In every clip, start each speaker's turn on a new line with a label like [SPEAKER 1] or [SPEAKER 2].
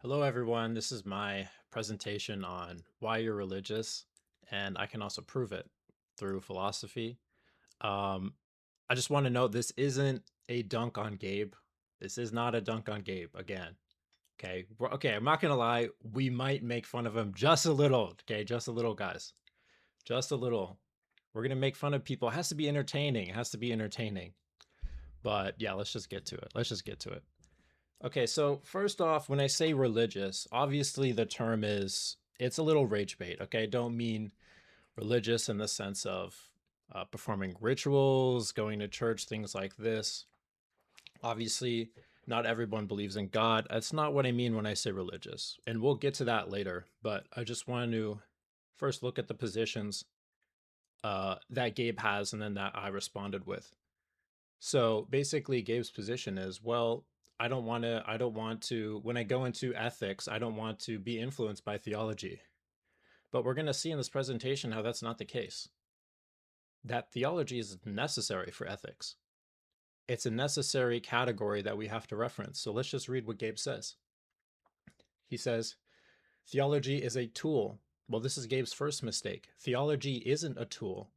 [SPEAKER 1] Hello, everyone. This is my presentation on why you're religious, and I can also prove it through philosophy. Um, I just want to note this isn't a dunk on Gabe. This is not a dunk on Gabe again. Okay. Okay. I'm not going to lie. We might make fun of him just a little. Okay. Just a little, guys. Just a little. We're going to make fun of people. It has to be entertaining. It has to be entertaining. But yeah, let's just get to it. Let's just get to it. Okay, so first off, when I say religious, obviously the term is it's a little rage bait. Okay, don't mean religious in the sense of performing rituals, going to church, things like this. Obviously, not everyone believes in God. That's not what I mean when I say religious, and we'll get to that later. But I just want to first look at the positions that Gabe has, and then that I responded with. So basically, Gabe's position is, well, I don't want to, when I go into ethics, I don't want to be influenced by theology. But we're going to see in this presentation how that's not the case. That theology is necessary for ethics. It's a necessary category that we have to reference. So let's just read what Gabe says. He says, theology is a tool. Well, this is Gabe's first mistake. Theology isn't a tool.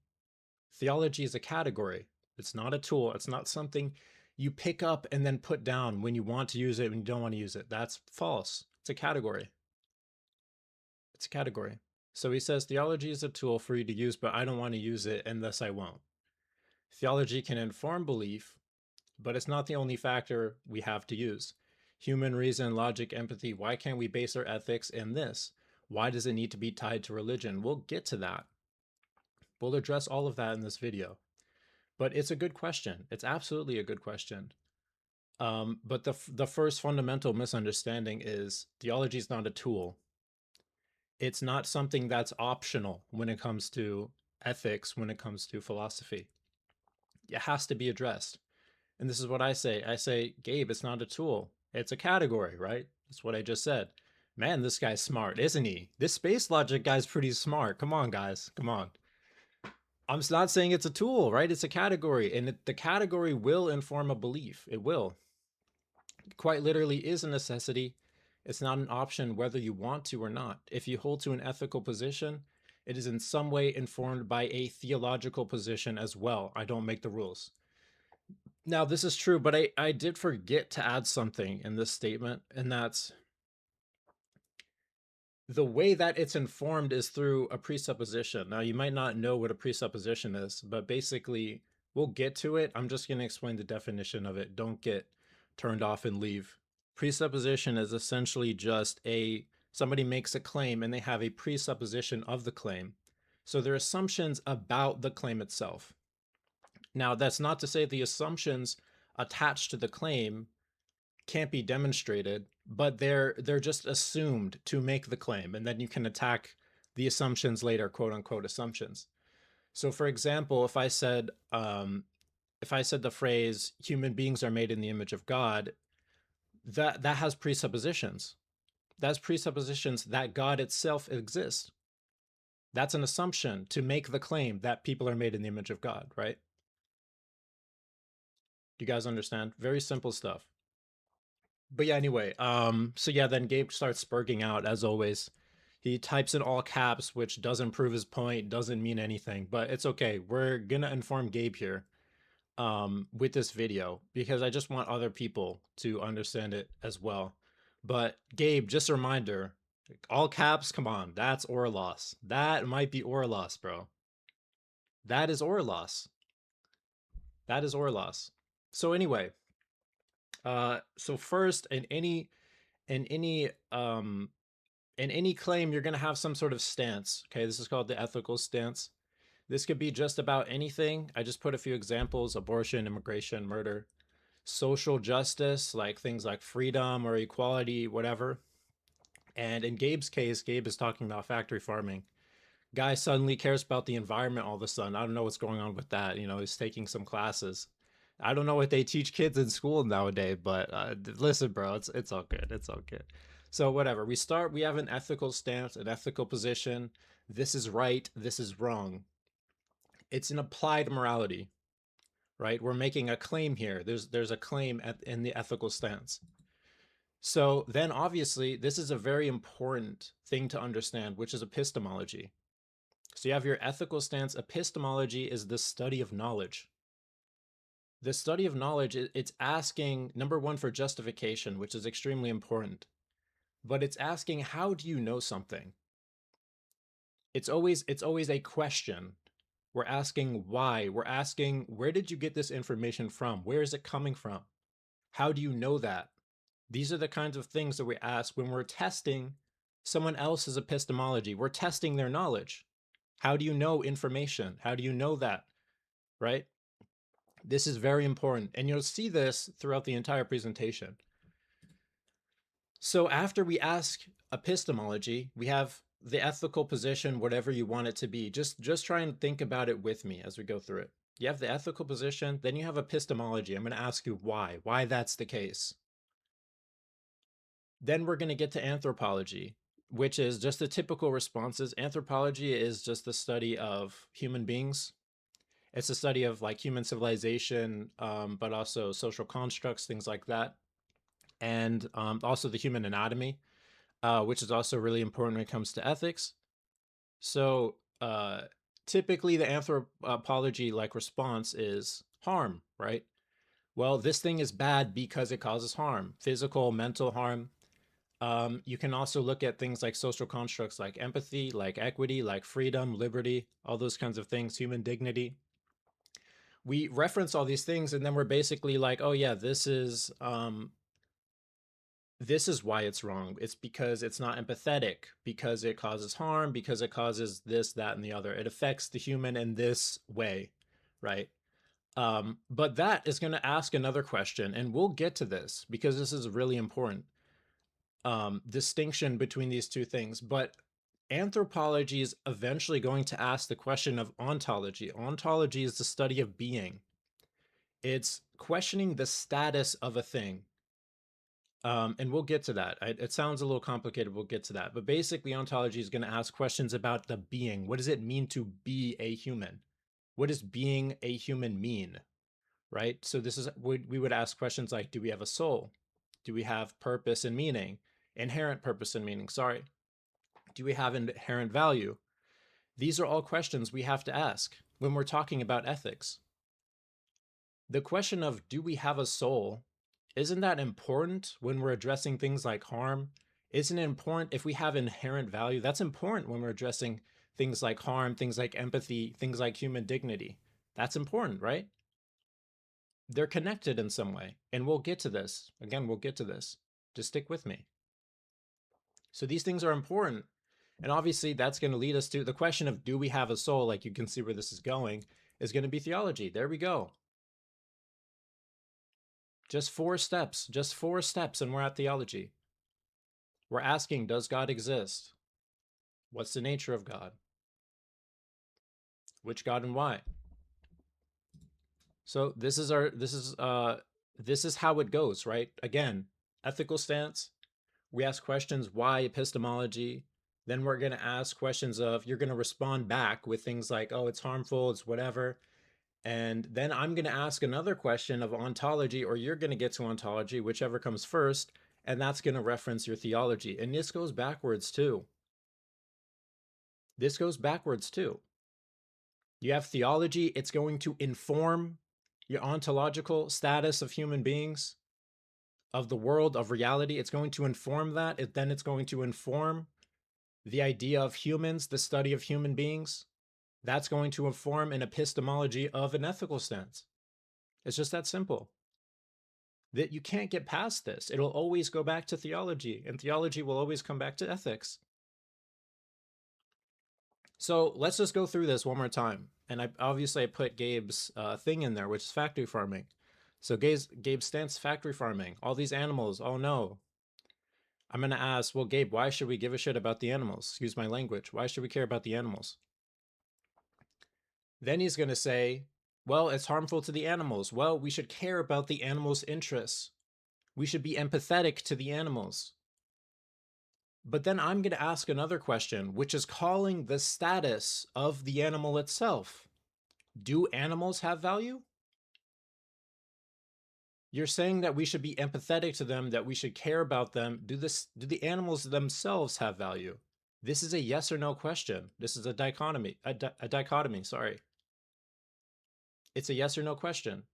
[SPEAKER 1] Theology is a category. It's not a tool. It's not something you pick up and then put down when you want to use it when you don't want to use it. That's false. It's a category. It's a category. So he says theology is a tool for you to use, but I don't want to use it, and thus I won't. Theology can inform belief, but it's not the only factor we have to use. Human reason, logic, empathy. Why can't we base our ethics in this? Why does it need to be tied to religion? We'll get to that. We'll address all of that in this video. But it's a good question. It's absolutely a good question. But the first fundamental misunderstanding is theology is not a tool. It's not something that's optional when it comes to ethics, when it comes to philosophy. It has to be addressed. And this is what I say. I say, Gabe, it's not a tool. It's a category, right? That's what I just said. Man, this guy's smart, isn't he? This space logic guy's pretty smart. Come on, guys. Come on. I'm not saying it's a tool, right? It's a category, and the category will inform a belief. It will. Quite literally is a necessity. It's not an option whether you want to or not. If you hold to an ethical position, it is in some way informed by a theological position as well. I don't make the rules. Now, this is true, but I did forget to add something in this statement, and that's the way that it's informed is through a presupposition. Now, you might not know what a presupposition is, but basically, we'll get to it. I'm just going to explain the definition of it. Don't get turned off and leave. Presupposition is essentially just somebody makes a claim and they have a presupposition of the claim. So they're assumptions about the claim itself. Now, that's not to say the assumptions attached to the claim can't be demonstrated, but they're just assumed to make the claim, and then you can attack the assumptions later, quote unquote assumptions. So, for example, if I said the phrase "human beings are made in the image of God," that has presuppositions. That's presuppositions that God itself exists. That's an assumption to make the claim that people are made in the image of God, right? Do you guys understand? Very simple stuff. But yeah, anyway, so yeah, then Gabe starts spurging out as always. He types in all caps, which doesn't prove his point, doesn't mean anything, but it's okay. We're gonna inform Gabe here, with this video because I just want other people to understand it as well. But Gabe, just a reminder, all caps, come on, that's or loss. That might be or loss, bro. That is or loss. That is or loss. So anyway, so first in any in any claim, you're going to have some sort of stance. Okay, this is called the ethical stance. This could be just about anything. I just put a few examples: abortion, immigration, murder, social justice, like things like freedom or equality, whatever. And in Gabe's case, Gabe is talking about factory farming. Guy suddenly cares about the environment all of a sudden. I don't know what's going on with that. You know, he's taking some classes. I don't know what they teach kids in school nowadays, but listen, bro, it's all good. It's all good. So whatever. We have an ethical stance, an ethical position. This is right, this is wrong. It's an applied morality, right? We're making a claim here. There's a claim in the ethical stance. So then obviously this is a very important thing to understand, which is epistemology. So you have your ethical stance. Epistemology is the study of knowledge. The study of knowledge, it's asking, number one, for justification, which is extremely important. But it's asking, how do you know something? It's always a question. We're asking why. We're asking, where did you get this information from? Where is it coming from? How do you know that? These are the kinds of things that we ask when we're testing someone else's epistemology. We're testing their knowledge. How do you know information? How do you know that? Right? This is very important. And you'll see this throughout the entire presentation. So after we ask epistemology, we have the ethical position, whatever you want it to be. Just try and think about it with me as we go through it. You have the ethical position, then you have epistemology. I'm going to ask you why that's the case. Then we're going to get to anthropology, which is just the typical responses. Anthropology is just the study of human beings. It's a study of like human civilization, but also social constructs, things like that. And also the human anatomy, which is also really important when it comes to ethics. So typically the anthropology like response is harm, right? Well, this thing is bad because it causes harm, physical, mental harm. You can also look at things like social constructs like empathy, like equity, like freedom, liberty, all those kinds of things, human dignity. We reference all these things and then we're basically like, oh yeah, this is why it's wrong. It's because it's not empathetic, because it causes harm, because it causes this, that, and the other. It affects the human in this way, right? But that is going to ask another question, and we'll get to this because this is really important. Distinction between these two things. But anthropology is eventually going to ask the question of ontology. Ontology is the study of being. It's questioning the status of a thing. And we'll get to that. It sounds a little complicated. We'll get to that. But basically, ontology is going to ask questions about the being. What does it mean to be a human? What does being a human mean? Right? So this is, we would ask questions like, do we have a soul? Do we have purpose and meaning? Inherent purpose and meaning, sorry. Do we have inherent value? These are all questions we have to ask when we're talking about ethics. The question of do we have a soul, isn't that important when we're addressing things like harm? Isn't it important if we have inherent value? That's important when we're addressing things like harm, things like empathy, things like human dignity. That's important, right? They're connected in some way. And we'll get to this. Again, we'll get to this. Just stick with me. So these things are important. And obviously, that's going to lead us to the question of do we have a soul? Like you can see where this is going, is going to be theology. There we go. Just 4 steps, and we're at theology. We're asking, does God exist? What's the nature of God? Which God and why? So this is how it goes, right? Again, ethical stance. We ask questions, why epistemology? Then we're going to ask questions of, you're going to respond back with things like, oh, it's harmful, it's whatever. And then I'm going to ask another question of ontology, or you're going to get to ontology, whichever comes first, and that's going to reference your theology. And this goes backwards too. This goes backwards too. You have theology, it's going to inform your ontological status of human beings, of the world, of reality. It's going to inform that. Then it's going to inform the idea of humans, the study of human beings. That's going to inform an epistemology of an ethical stance. It's just that simple. That you can't get past this. It'll always go back to theology, and theology will always come back to ethics. So let's just go through this one more time. And I put Gabe's thing in there, which is factory farming. So Gabe's stance, factory farming. All these animals, oh no. I'm going to ask, well, Gabe, why should we give a shit about the animals? Excuse my language. Why should we care about the animals? Then he's going to say, well, it's harmful to the animals. Well, we should care about the animals' interests. We should be empathetic to the animals. But then I'm going to ask another question, which is calling the status of the animal itself. Do animals have value? You're saying that we should be empathetic to them, that we should care about them. Do the animals themselves have value? This is a yes or no question. This is a dichotomy, a dichotomy, sorry. It's a yes or no question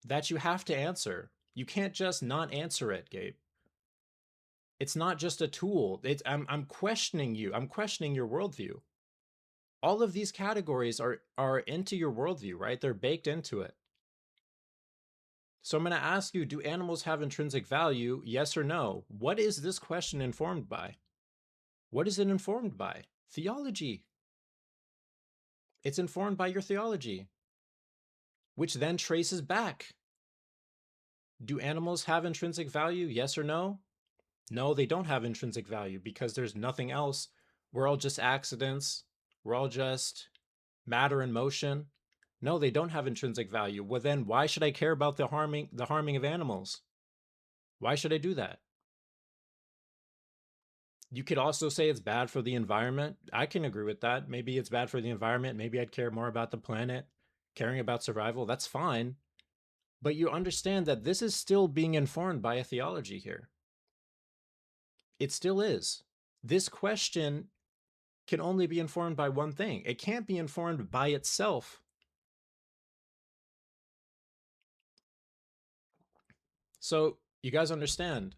[SPEAKER 1] that you have to answer. You can't just not answer it, Gabe. It's not just a tool. I'm questioning you. I'm questioning your worldview. All of these categories are into your worldview, right? They're baked into it. So I'm going to ask you, do animals have intrinsic value? Yes or no? What is this question informed by? What is it informed by? Theology. It's informed by your theology, which then traces back. Do animals have intrinsic value? Yes or no? No, they don't have intrinsic value because there's nothing else. We're all just accidents. We're all just matter and motion. No, they don't have intrinsic value. Well, then why should I care about the harming of animals? Why should I do that? You could also say it's bad for the environment. I can agree with that. Maybe it's bad for the environment. Maybe I'd care more about the planet, caring about survival. That's fine. But you understand that this is still being informed by a theology here. It still is. This question can only be informed by one thing. It can't be informed by itself. So you guys understand,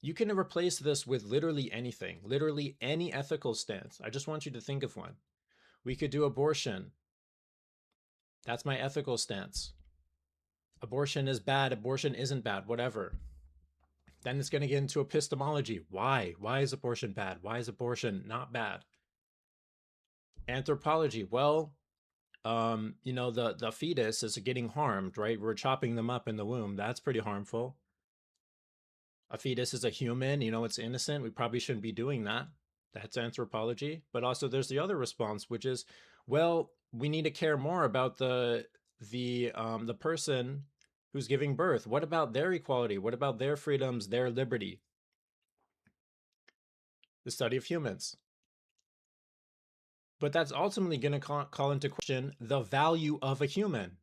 [SPEAKER 1] you can replace this with literally anything, literally any ethical stance. I just want you to think of one. We could do abortion. That's my ethical stance. Abortion is bad, abortion isn't bad, whatever. Then it's going to get into epistemology. Why? Why is abortion bad? Why is abortion not bad? Anthropology. Well, the fetus is getting harmed, right? We're chopping them up in the womb. That's pretty harmful. A fetus is a human, it's innocent. We probably shouldn't be doing that. That's anthropology. But also there's the other response, which is, well, we need to care more about the person who's giving birth. What about their equality? What about their freedoms, their liberty? The study of humans. But that's ultimately going to call into question the value of a human.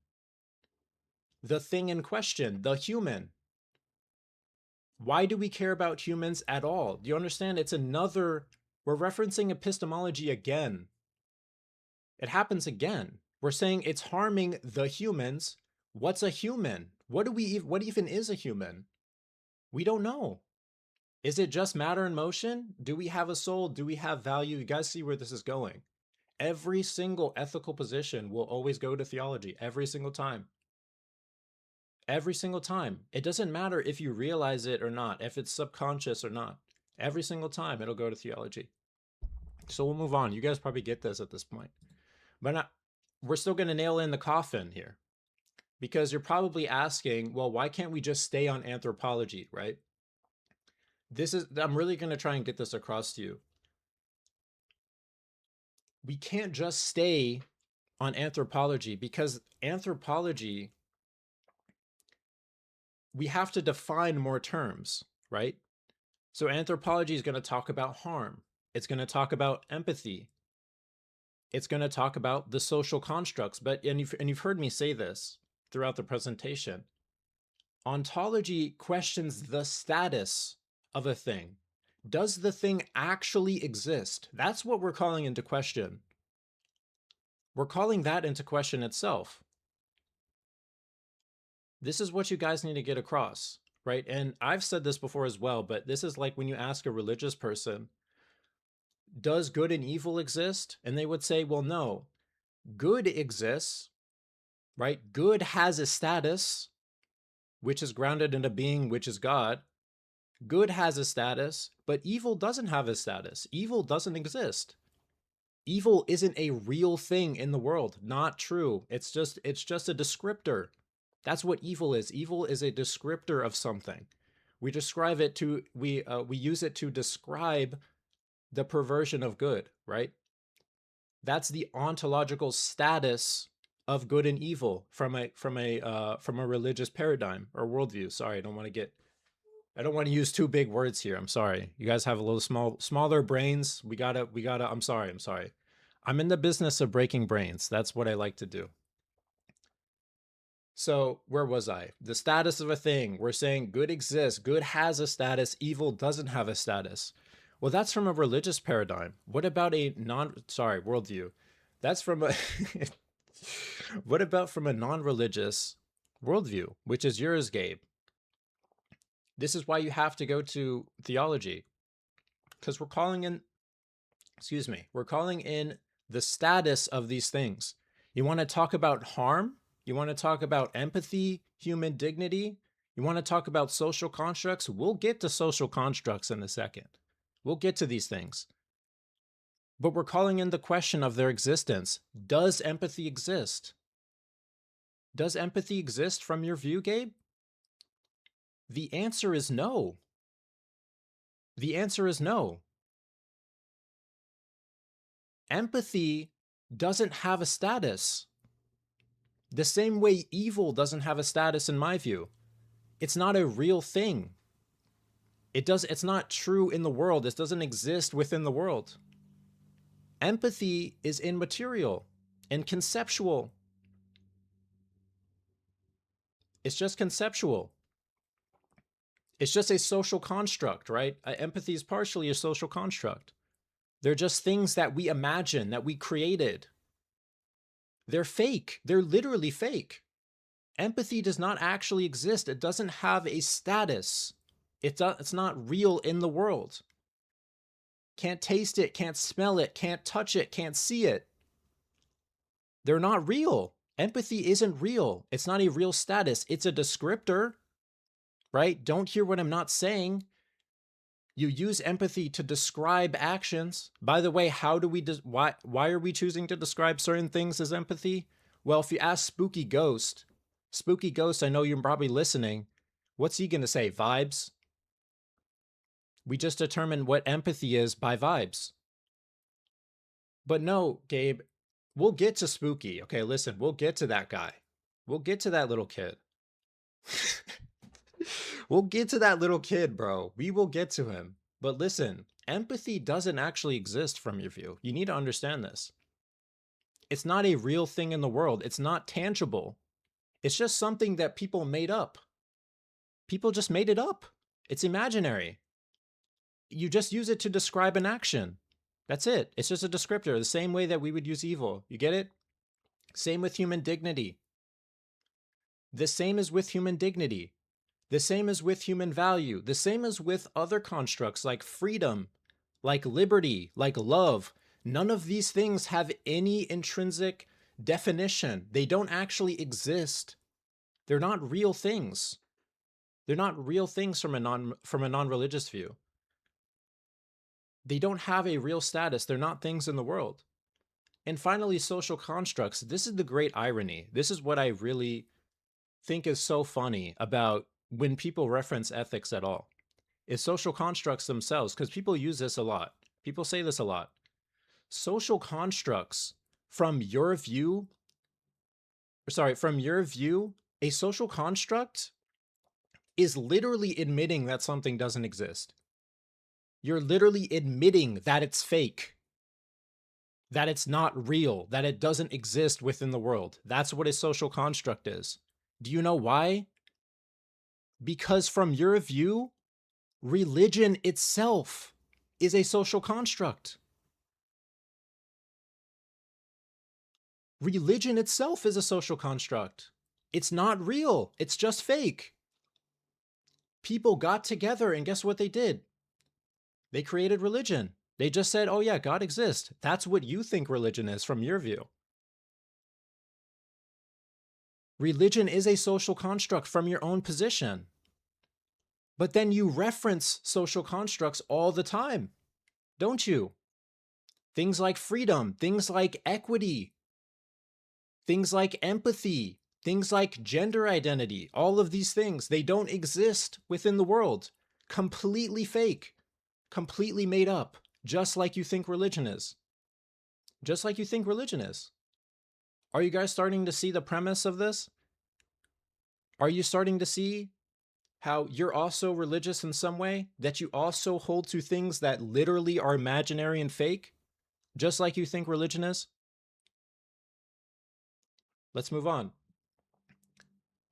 [SPEAKER 1] The thing in question, the human. Why do we care about humans at all? Do you understand? We're referencing epistemology again. It happens again. We're saying it's harming the humans. What's a human? What even is a human? We don't know. Is it just matter and motion? Do we have a soul? Do we have value? You guys see where this is going. Every single ethical position will always go to theology, every single time. Every single time. It doesn't matter if you realize it or not, if it's subconscious or not. Every single time it'll go to theology. So we'll move on. You guys probably get this at this point. But we're still going to nail in the coffin here. Because you're probably asking, well, why can't we just stay on anthropology, right? I'm really going to try and get this across to you. We can't just stay on anthropology because anthropology, we have to define more terms, right? So anthropology is going to talk about harm. It's going to talk about empathy. It's going to talk about the social constructs. And you've heard me say this throughout the presentation. Ontology questions the status of a thing. Does the thing actually exist? That's what we're calling into question. We're calling that into question itself. This is what you guys need to get across, right? And I've said this before as well, but this is like when you ask a religious person, does good and evil exist? And they would say, well, no, good exists, right? Good has a status, which is grounded in a being, which is God. Good has a status, but evil doesn't have a status. Evil doesn't exist. Evil isn't a real thing in the world. Not true. It's just a descriptor. That's what evil is. Evil is a descriptor of something. We use it to describe the perversion of good, right? That's the ontological status of good and evil from a religious paradigm or worldview. Sorry, I don't want to use too big words here. I'm sorry. You guys have a little smaller brains. We gotta, I'm sorry. I'm in the business of breaking brains. That's what I like to do. So where was I? The status of a thing. We're saying good exists, good has a status, evil doesn't have a status. Well, that's from a religious paradigm. What about a worldview? That's from a what about from a non-religious worldview, which is yours, Gabe? This is why you have to go to theology, because we're calling in the status of these things. You want to talk about harm? You want to talk about empathy, human dignity? You want to talk about social constructs? We'll get to social constructs in a second. We'll get to these things. But we're calling in the question of their existence. Does empathy exist? Does empathy exist from your view, Gabe? The answer is no. The answer is no. Empathy doesn't have a status. The same way evil doesn't have a status in my view. It's not a real thing. It's not true in the world. It doesn't exist within the world. Empathy is immaterial and conceptual. It's just conceptual. It's just a social construct, right? Empathy is partially a social construct. They're just things that we imagine, that we created. They're fake. They're literally fake. Empathy does not actually exist. It doesn't have a status. It's not real in the world. Can't taste it, can't smell it, can't touch it, can't see it. They're not real. Empathy isn't real. It's not a real status. It's a descriptor, right? Don't hear what I'm not saying. You use empathy to describe actions. By the way, why are we choosing to describe certain things as empathy? Well, if you ask Spooky Ghost, I know you're probably listening. What's he going to say? Vibes? We just determined what empathy is by vibes. But no, Gabe, we'll get to Spooky. Okay, listen, we'll get to that guy. We'll get to that little kid. We'll get to that little kid, bro. We will get to him. But listen, empathy doesn't actually exist from your view. You need to understand this. It's not a real thing in the world. It's not tangible. It's just something that people made up. People just made it up. It's imaginary. You just use it to describe an action. That's it. It's just a descriptor, the same way that we would use evil. You get it? Same with human dignity. The same as with human dignity. The same as with human value. The same as with other constructs like freedom, like liberty, like love. None of these things have any intrinsic definition. They don't actually exist. They're not real things. They're not real things from a non-religious view. They don't have a real status. They're not things in the world. And finally, social constructs. This is the great irony. This is what I really think is so funny about when people reference ethics at all, is social constructs themselves, because people use this a lot. People say this a lot. Social constructs, from your view, a social construct is literally admitting that something doesn't exist. You're literally admitting that it's fake, that it's not real, that it doesn't exist within the world. That's what a social construct is. Do you know why? Because from your view, religion itself is a social construct. Religion itself is a social construct. It's not real. It's just fake. People got together and guess what they did? They created religion. They just said, oh yeah, God exists. That's what you think religion is from your view. Religion is a social construct from your own position. But then you reference social constructs all the time, don't you? Things like freedom, things like equity, things like empathy, things like gender identity, all of these things, they don't exist within the world. Completely fake, completely made up, just like you think religion is. Just like you think religion is. Are you guys starting to see the premise of this? Are you starting to see how you're also religious in some way? That you also hold to things that literally are imaginary and fake? Just like you think religion is? Let's move on.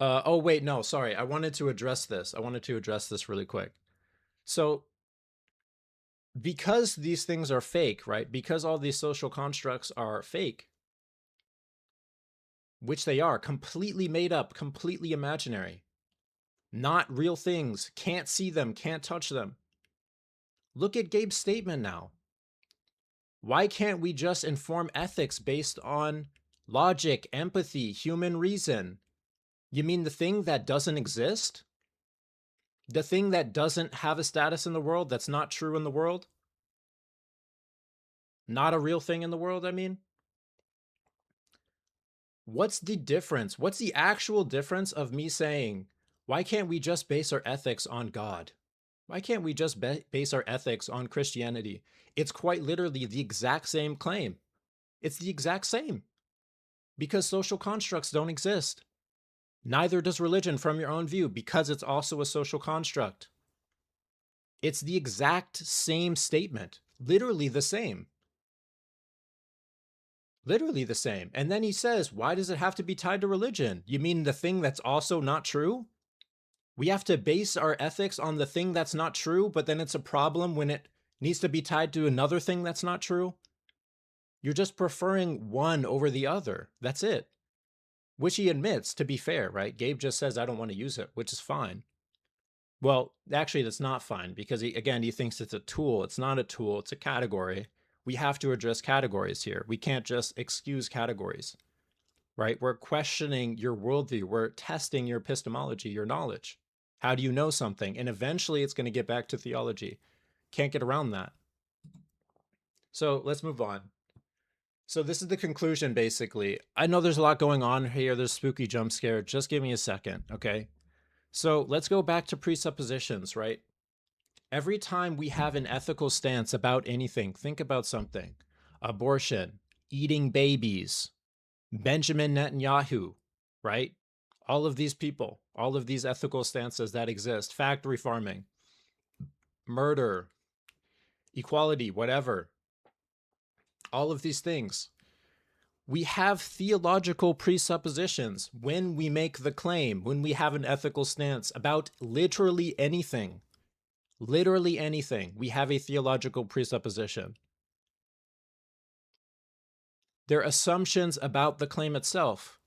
[SPEAKER 1] Oh wait, no, sorry. I wanted to address this. I wanted to address this really quick. So, because these things are fake, right? Because all these social constructs are fake, which they are, completely made up, completely imaginary, not real things, can't see them, can't touch them. Look at Gabe's statement now. Why can't we just inform ethics based on logic, empathy, human reason? You mean the thing that doesn't exist? The thing that doesn't have a status in the world, that's not true in the world? Not a real thing in the world, I mean? What's the difference? What's the actual difference of me saying, why can't we just base our ethics on God? Why can't we just base our ethics on Christianity? It's quite literally the exact same claim. It's the exact same because social constructs don't exist. Neither does religion from your own view because it's also a social construct. It's the exact same statement, literally the same. Literally the same. And then he says, why does it have to be tied to religion? You mean the thing that's also not true? We have to base our ethics on the thing that's not true, but then it's a problem when it needs to be tied to another thing that's not true? You're just preferring one over the other. That's it. Which he admits, to be fair, right? Gabe just says, I don't want to use it, which is fine. Well, actually, that's not fine because, he thinks it's a tool. It's not a tool, it's a category. We have to address categories here. We can't just excuse categories, right? We're questioning your worldview. We're testing your epistemology, your knowledge. How do you know something? And eventually it's going to get back to theology. Can't get around that. So let's move on. So this is the conclusion, basically. I know there's a lot going on here. There's spooky jump scare. Just give me a second, okay? So let's go back to presuppositions, right? Every time we have an ethical stance about anything, think about something. Abortion, eating babies, Benjamin Netanyahu, right? All of these people, all of these ethical stances that exist, factory farming, murder, equality, whatever, all of these things. We have theological presuppositions when we make the claim, when we have an ethical stance about literally anything. Literally anything, we have a theological presupposition. They're assumptions about the claim itself.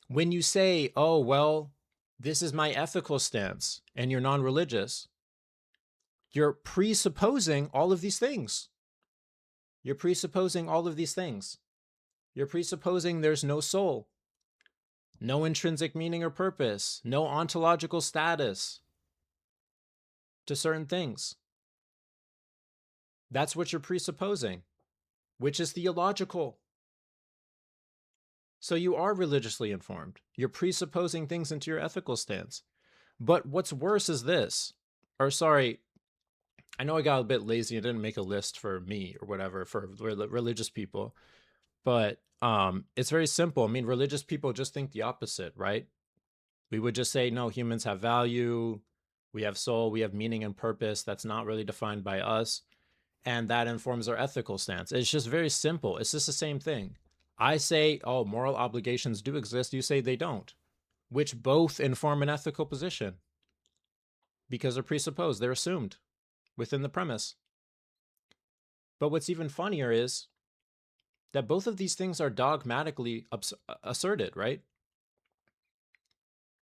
[SPEAKER 1] When you say, oh, well, this is my ethical stance, and you're non-religious, you're presupposing all of these things. You're presupposing all of these things. You're presupposing there's no soul, no intrinsic meaning or purpose, no ontological status to certain things. That's what you're presupposing, which is theological. So you are religiously informed. You're presupposing things into your ethical stance. But what's worse is this, or sorry, I know I got a bit lazy. I didn't make a list for me or whatever for religious people, but it's very simple. I mean, religious people just think the opposite, right? We would just say, no, humans have value, we have soul, we have meaning and purpose. That's not really defined by us, and that informs our ethical stance. It's just very simple. It's just the same thing. I say, oh, moral obligations do exist. You say they don't, which both inform an ethical position because they're presupposed, they're assumed within the premise. But what's even funnier is that both of these things are dogmatically asserted, right?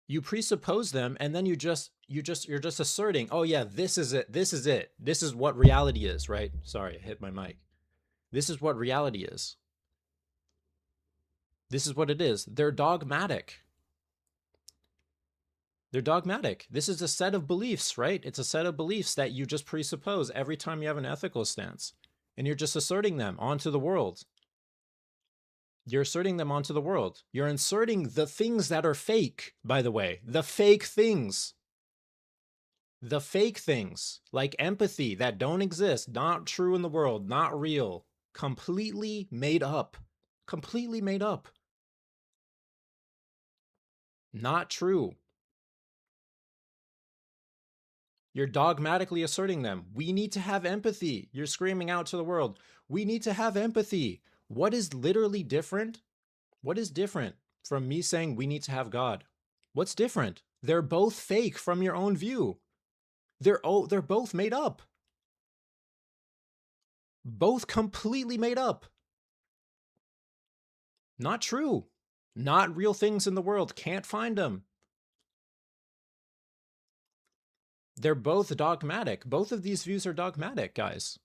[SPEAKER 1] You presuppose them and then you're just asserting, oh yeah, this is it. This is it. This is what reality is, right? Sorry, I hit my mic. This is what reality is. This is what it is. They're dogmatic. They're dogmatic. This is a set of beliefs, right? It's a set of beliefs that you just presuppose every time you have an ethical stance. And you're just asserting them onto the world. You're asserting them onto the world. You're inserting the things that are fake, by the way. The fake things. The fake things, like empathy, that don't exist, not true in the world, not real, completely made up. Completely made up. Not true. You're dogmatically asserting them. We need to have empathy. You're screaming out to the world, we need to have empathy. What is literally different? What is different from me saying we need to have God? What's different? They're both fake from your own view. They're both made up. Both completely made up. Not true. Not real things in the world. Can't find them. They're both dogmatic. Both of these views are dogmatic, guys.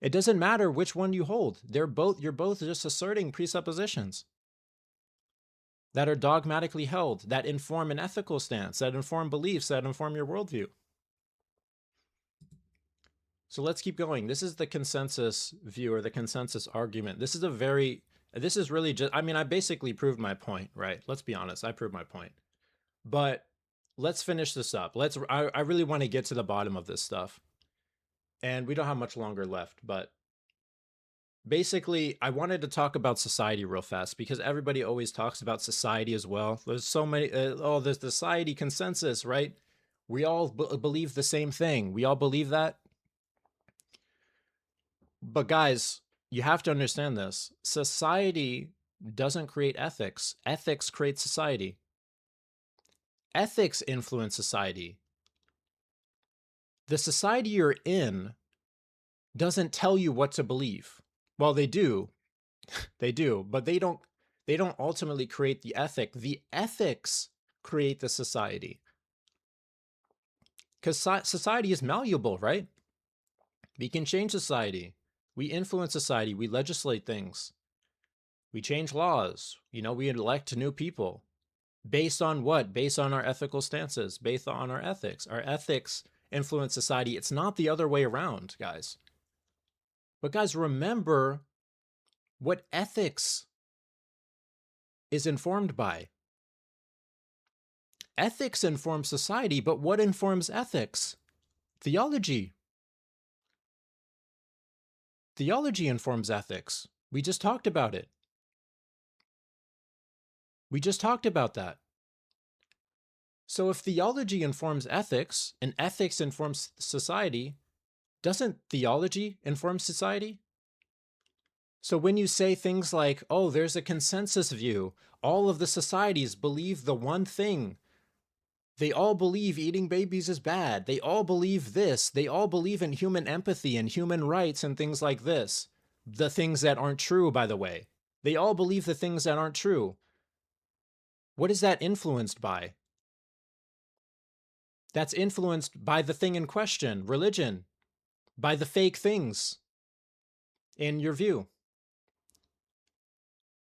[SPEAKER 1] It doesn't matter which one you hold. You're both just asserting presuppositions that are dogmatically held, that inform an ethical stance, that inform beliefs, that inform your worldview. So let's keep going. This is the consensus view, or the consensus argument. This is really just, I mean, I basically proved my point, right? Let's be honest, I proved my point. But let's finish this up. I really want to get to the bottom of this stuff. And we don't have much longer left, but basically, I wanted to talk about society real fast, because everybody always talks about society as well. There's so many, there's the society consensus, right? We all believe the same thing. We all believe that. But guys, you have to understand this. Society doesn't create ethics. Ethics create society. Ethics influence society. The society you're in doesn't tell you what to believe. Well, they do. They do, but they don't ultimately create the ethic. The ethics create the society. Because society is malleable, right? We can change society. We influence society. We legislate things. We change laws. You know, we elect new people. Based on what? Based on our ethical stances, based on our ethics. Our ethics influence society. It's not the other way around, guys. But guys, remember what ethics is informed by. Ethics informs society, but what informs ethics? Theology. Theology informs ethics. We just talked about it. We just talked about that. So if theology informs ethics and ethics informs society, doesn't theology inform society? So when you say things like, oh, there's a consensus view, all of the societies believe the one thing. They all believe eating babies is bad. They all believe this. They all believe in human empathy and human rights and things like this. The things that aren't true, by the way. They all believe the things that aren't true. What is that influenced by? That's influenced by the thing in question, religion, by the fake things in your view.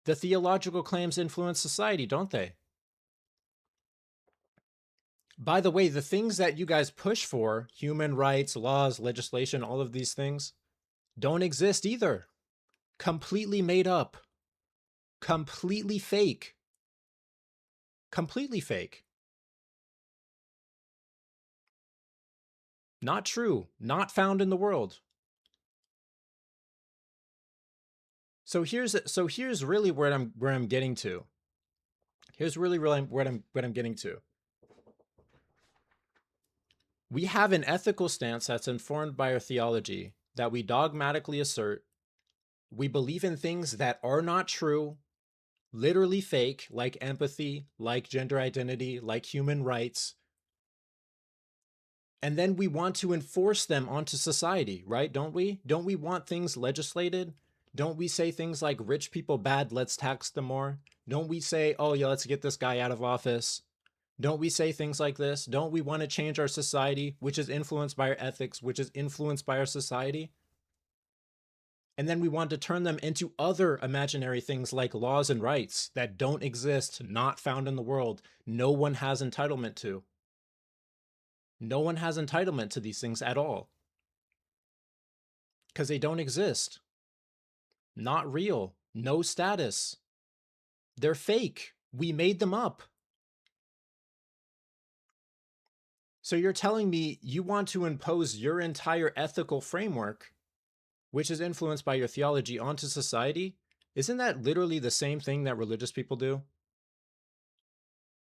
[SPEAKER 1] The theological claims influence society, don't they? By the way, the things that you guys push for, human rights, laws, legislation, all of these things, don't exist either. Completely made up. Completely fake. Completely fake. Not true. Not found in the world. So here's really where I'm getting to. Here's really what I'm getting to. We have an ethical stance that's informed by our theology that we dogmatically assert. We believe in things that are not true, literally fake, like empathy, like gender identity, like human rights. And then we want to enforce them onto society, right? Don't we? Don't we want things legislated? Don't we say things like rich people bad, let's tax them more? Don't we say, oh yeah, let's get this guy out of office? Don't we say things like this? Don't we want to change our society, which is influenced by our ethics, which is influenced by our society? And then we want to turn them into other imaginary things like laws and rights that don't exist, not found in the world. No one has entitlement to. No one has entitlement to these things at all. Because they don't exist. Not real. No status. They're fake. We made them up. So you're telling me you want to impose your entire ethical framework, which is influenced by your theology, onto society? Isn't that literally the same thing that religious people do?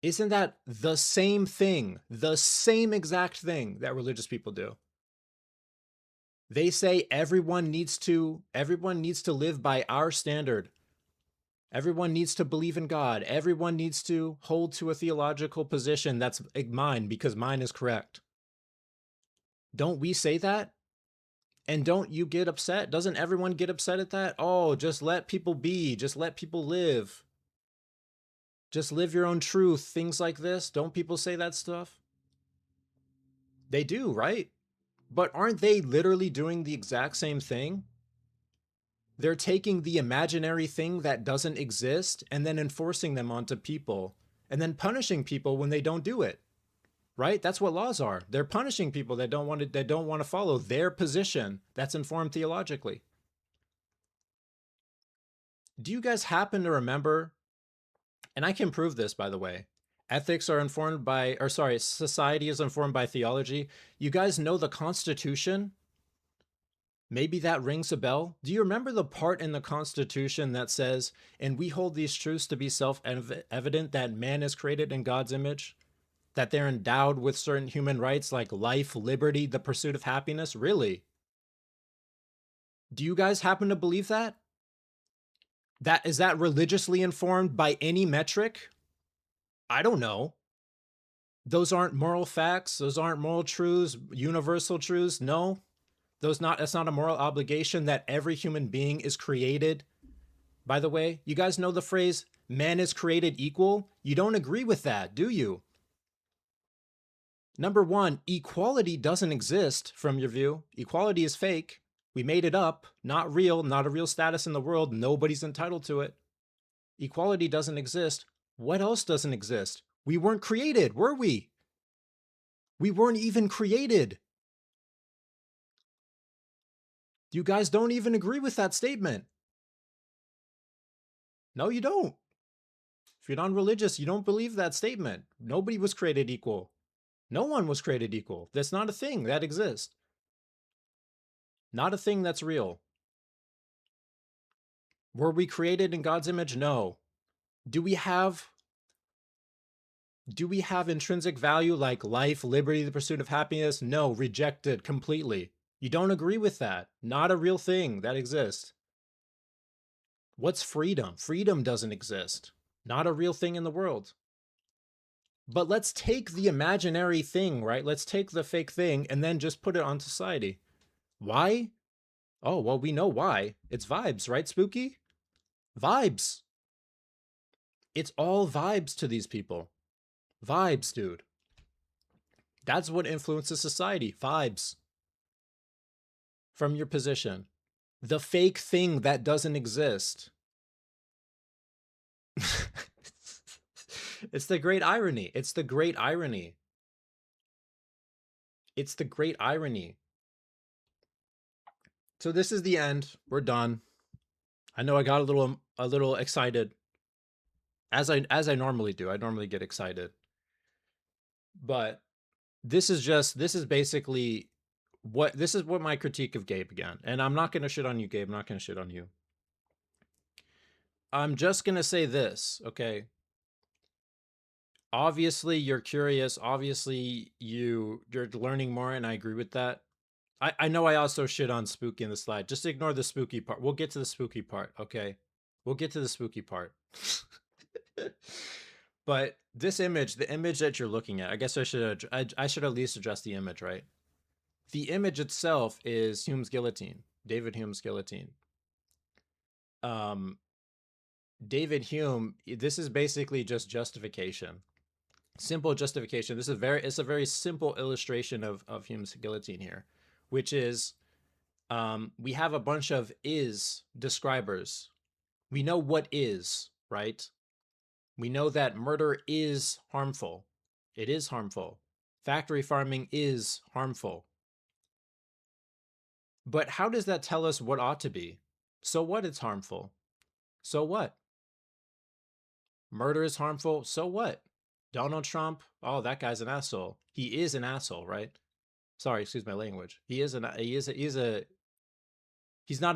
[SPEAKER 1] Isn't that the same thing, the same exact thing that religious people do? They say everyone needs to live by our standard. Everyone needs to believe in God. Everyone needs to hold to a theological position that's mine because mine is correct. Don't we say that? And don't you get upset? Doesn't everyone get upset at that? Oh, just let people be. Just let people live. Just live your own truth. Things like this. Don't people say that stuff? They do, right? But aren't they literally doing the exact same thing? They're taking the imaginary thing that doesn't exist and then enforcing them onto people and then punishing people when they don't do it. Right? That's what laws are. They're punishing people that don't want to follow their position that's informed theologically. Do you guys happen to remember, and I can prove this by the way, ethics are informed by, or sorry, society is informed by theology. You guys know the Constitution? Maybe that rings a bell. Do you remember the part in the Constitution that says, and we hold these truths to be self-evident that man is created in God's image? That they're endowed with certain human rights like life, liberty, the pursuit of happiness? Really? Do you guys happen to believe that? Is that religiously informed by any metric? I don't know. Those aren't moral facts. Those aren't moral truths, universal truths. No, that's not a moral obligation that every human being is created. By the way, you guys know the phrase, man is created equal? You don't agree with that, do you? Number one, equality doesn't exist from your view. Equality is fake. We made it up, not real, not a real status in the world. Nobody's entitled to it. Equality doesn't exist. What else doesn't exist? We weren't created, were we? We weren't even created. You guys don't even agree with that statement. No, you don't. If you're non-religious, you don't believe that statement. Nobody was created equal. No one was created equal. That's not a thing that exists. Not a thing that's real. Were we created in God's image? No. Do we have intrinsic value like life, liberty, the pursuit of happiness? No, rejected completely. You don't agree with that. Not a real thing that exists. What's freedom? Freedom doesn't exist. Not a real thing in the world. But let's take the imaginary thing, right? Let's take the fake thing and then just put it on society. Why? Oh, well, we know why. It's vibes, right, Spooky? Vibes. It's all vibes to these people. Vibes, dude. That's what influences society. Vibes. From your position. The fake thing that doesn't exist. It's the great irony. It's the great irony. It's the great irony. So this is the end. We're done. I know I got a little excited. As I normally do. I normally get excited. But this is basically this is what my critique of Gabe again. And I'm not going to shit on you, Gabe. I'm not going to shit on you. I'm just going to say this, okay? Obviously, you're curious. Obviously, you're learning more, and I agree with that. I know I also shit on Spooky in the slide. Just ignore the spooky part. We'll get to the spooky part, okay? We'll get to the spooky part. But this image, the image that you're looking at, I guess I should at least address the image, right? The image itself is Hume's guillotine, David Hume's guillotine. David Hume, this is basically just justification. Simple justification. It's a very simple illustration of Hume's guillotine here, which is we have a bunch of is describers. We know what is, right? We know that murder is harmful. It is harmful. Factory farming is harmful. But how does that tell us what ought to be? So what it's harmful? So what? Murder is harmful. So what? Donald Trump, oh, that guy's an asshole. He is an asshole, right? Sorry, excuse my language. He's not a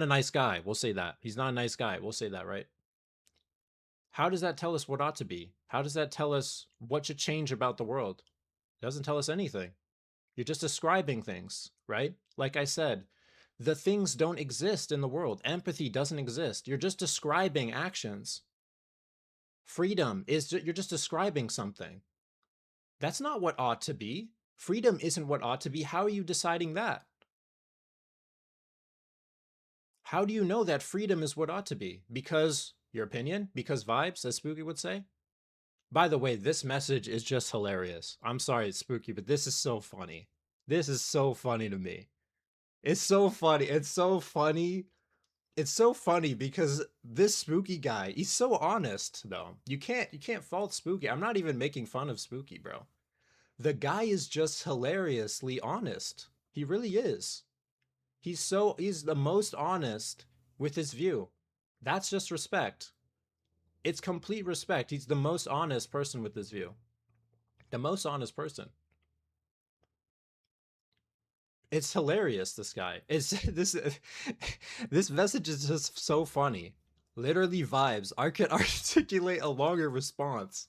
[SPEAKER 1] nice guy. We'll say that. He's not a nice guy. We'll say that, right? How does that tell us what ought to be? How does that tell us what should change about the world? It doesn't tell us anything. You're just describing things, right? Like I said, the things don't exist in the world. Empathy doesn't exist. You're just describing actions. Freedom is you're just describing something. That's not what ought to be. Freedom isn't what ought to be. How are you deciding that? How do you know that freedom is what ought to be? Because your opinion? Because vibes, as Spooky would say? By the way, this message is just hilarious. I'm sorry it's Spooky, but this is so funny. This is so funny to me. It's so funny. It's so funny. It's so funny because this Spooky guy, he's so honest though. You can't fault Spooky. I'm not even making fun of Spooky, bro. The guy is just hilariously honest. He really is. He's the most honest with his view. That's just respect. It's complete respect. He's the most honest person with his view. The most honest person. It's hilarious, this guy. It's this this message is just so funny. Literally vibes. I could articulate a longer response.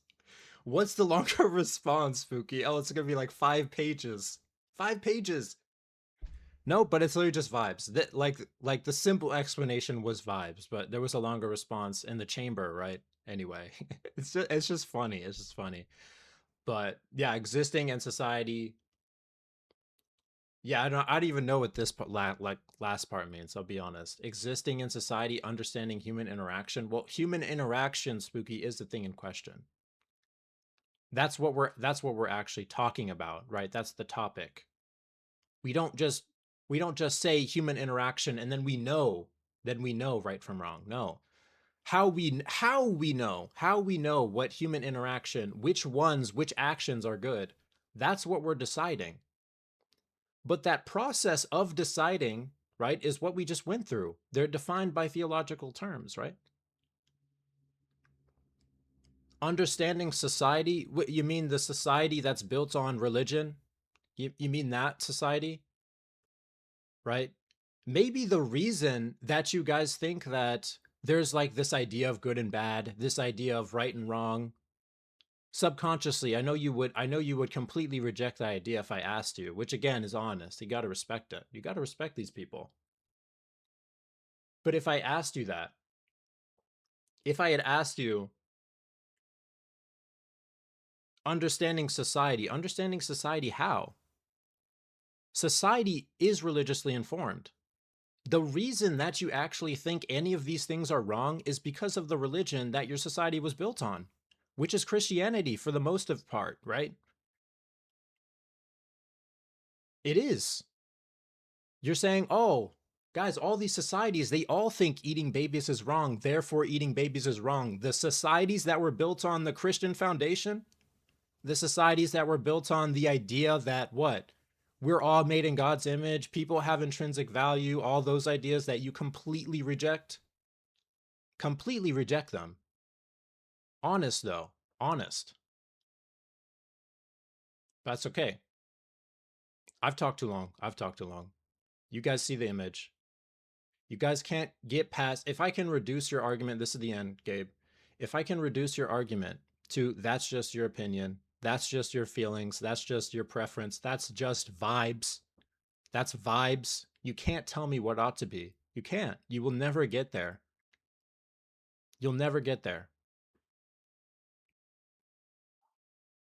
[SPEAKER 1] What's the longer response, Spooky? Oh, it's gonna be like 5 pages. 5 pages. No, but it's literally just vibes. That like the simple explanation was vibes, but there was a longer response in the chamber, right? Anyway, it's just funny. It's just funny. But yeah, existing in society. Yeah, I don't even know what this like last part means. I'll be honest. Existing in society, understanding human interaction. Well, human interaction, Spooky, is the thing in question. That's what we're actually talking about, right? That's the topic. We don't just we don't just say human interaction and then we know right from wrong. No. How we know what human interaction, which actions are good. That's what we're deciding. But that process of deciding, right, is what we just went through. They're defined by theological terms, right? Understanding society, you mean the society that's built on religion? You mean that society, right? Maybe the reason that you guys think that there's like this idea of good and bad, this idea of right and wrong, subconsciously, I know you would completely reject that idea if I asked you, which again is honest. You got to respect it. You got to respect these people. But if I asked you that, if I had asked you understanding society how? Society is religiously informed. The reason that you actually think any of these things are wrong is because of the religion that your society was built on, which is Christianity for the most of part, right? It is. You're saying, oh, guys, all these societies, they all think eating babies is wrong, therefore eating babies is wrong. The societies that were built on the Christian foundation, the societies that were built on the idea that what? We're all made in God's image, people have intrinsic value, all those ideas that you completely reject them. Honest though, honest. That's okay. I've talked too long. I've talked too long. You guys see the image. You guys can't get past. If I can reduce your argument, this is the end, Gabe. If I can reduce your argument to that's just your opinion, that's just your feelings, that's just your preference, that's just vibes, that's vibes. You can't tell me what ought to be. You can't. You will never get there. You'll never get there.